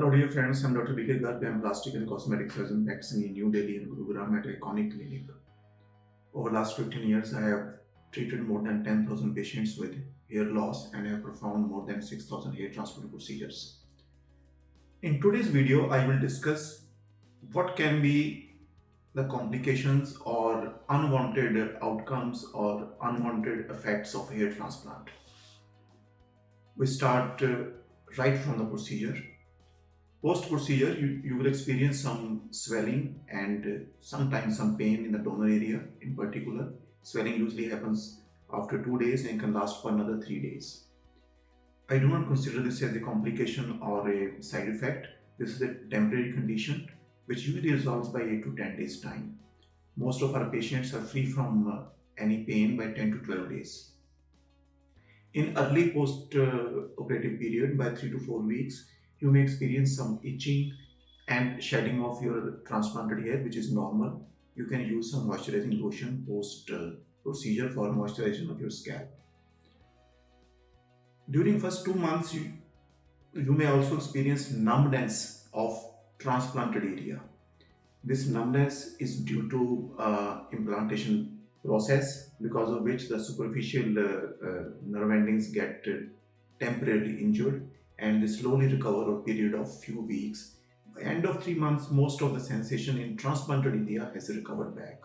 Hello dear friends, I'm Dr. B.K. Garg. I'm plastic and cosmetic surgeon practicing in New Delhi and Gurugram at Iconic Clinic. Over the last 15 years, I have treated more than 10,000 patients with hair loss and have performed more than 6,000 hair transplant procedures. In today's video, I will discuss what can be the complications or unwanted outcomes or unwanted effects of hair transplant. We start right from the procedure. Post procedure, you will experience some swelling and sometimes some pain in the donor area in particular. Swelling usually happens after 2 days and can last for another 3 days. I do not consider this as a complication or a side effect. This is a temporary condition which usually resolves by 8 to 10 days time. Most of our patients are free from any pain by 10 to 12 days. In early post-operative period, by 3 to 4 weeks, you may experience some itching and shedding of your transplanted hair, which is normal. You can use some moisturizing lotion post-procedure for moisturization of your scalp. During first 2 months, you may also experience numbness of transplanted area. This numbness is due to implantation process, because of which the superficial nerve endings get temporarily injured and they slowly recover over a period of few weeks. By end of 3 months, most of the sensation in transplanted area has recovered back.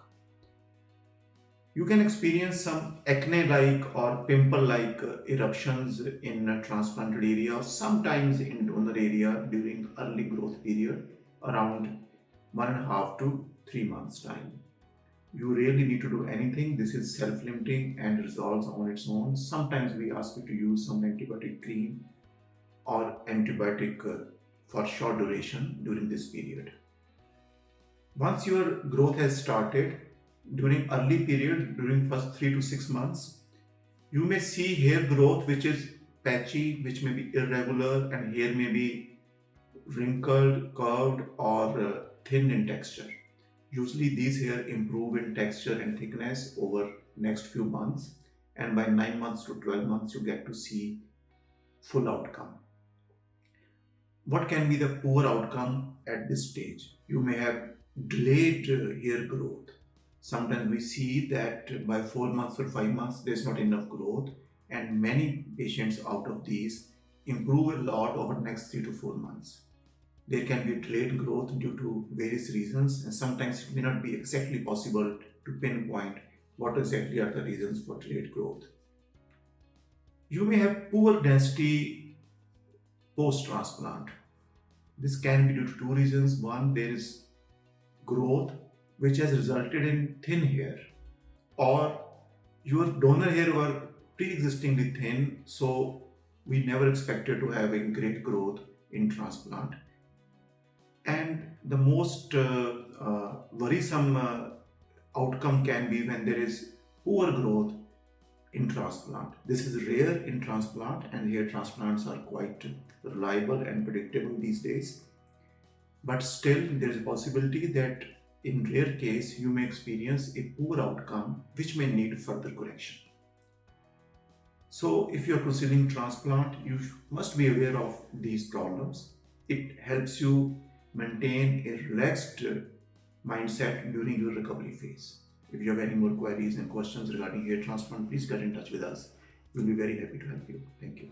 You can experience some acne-like or pimple-like eruptions in transplanted area, or sometimes in donor area during early growth period, around 1.5 to 3 months time. You really need to do anything. This is self-limiting and resolves on its own. Sometimes we ask you to use some antibiotic cream or antibiotic for short duration during this period. Once your growth has started, during early period, during first 3 to 6 months, you may see hair growth which is patchy, which may be irregular, and hair may be wrinkled, curved, or thin in texture. Usually these hair improve in texture and thickness over next few months, and by 9 months to 12 months you get to see full outcome. What can be the poor outcome at this stage? You may have delayed hair growth. Sometimes we see that by 4 months or 5 months there is not enough growth, and many patients out of these improve a lot over next 3 to 4 months. There can be delayed growth due to various reasons, and sometimes it may not be exactly possible to pinpoint what exactly are the reasons for delayed growth. You may have poor density post-transplant. This can be due to two reasons. One, there is growth which has resulted in thin hair, or your donor hair were pre-existingly thin, so we never expected to have a great growth in transplant. And the most worrisome outcome can be when there is poor growth in transplant. This is rare in transplant, and hair transplants are quite reliable and predictable these days. But still, there is a possibility that in rare case you may experience a poor outcome which may need further correction. So if you are considering transplant, you must be aware of these problems. It helps you maintain a relaxed mindset during your recovery phase. If you have any more queries and questions regarding hair transplant, please get in touch with us. We'll be very happy to help you. Thank you.